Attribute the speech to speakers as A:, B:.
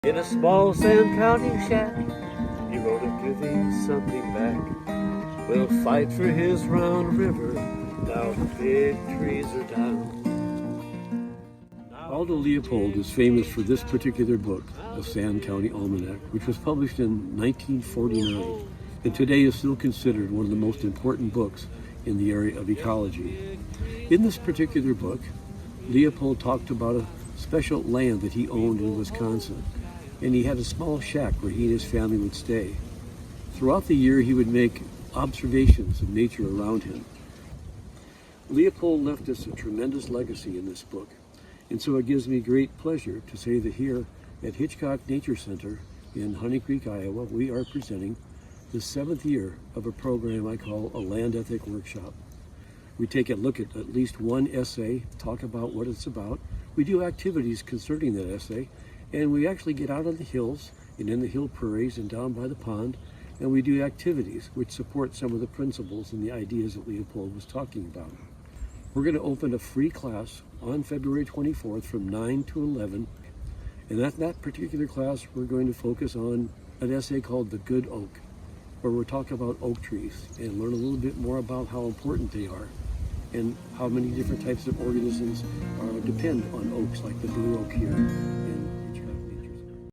A: In a small Sand County shack, he wrote of giving something back. We'll fight for his round river, now the big trees are down. Aldo Leopold is famous for this particular book, the Sand County Almanac, which was published in 1949, and today is still considered one of the most important books in the area of ecology. In this particular book, Leopold talked about a special land that he owned in Wisconsin, and he had a small shack where he and his family would stay. Throughout the year, he would make observations of nature around him. Leopold left us a tremendous legacy in this book, and so it gives me great pleasure to say that here at Hitchcock Nature Center in Honey Creek, Iowa, we are presenting the 7th year of a program I call a Land Ethic Workshop. We take a look at least one essay, talk about what it's about. We do activities concerning that essay, and we actually get out on the hills and in the hill prairies and down by the pond, and we do activities which support some of the principles and the ideas that Leopold was talking about. We're going to open a free class on February 24th from 9 to 11, and at that particular class we're going to focus on an essay called The Good Oak, where we'll talk about oak trees and learn a little bit more about how important they are and how many different types of organisms depend on oaks, like the blue oak here.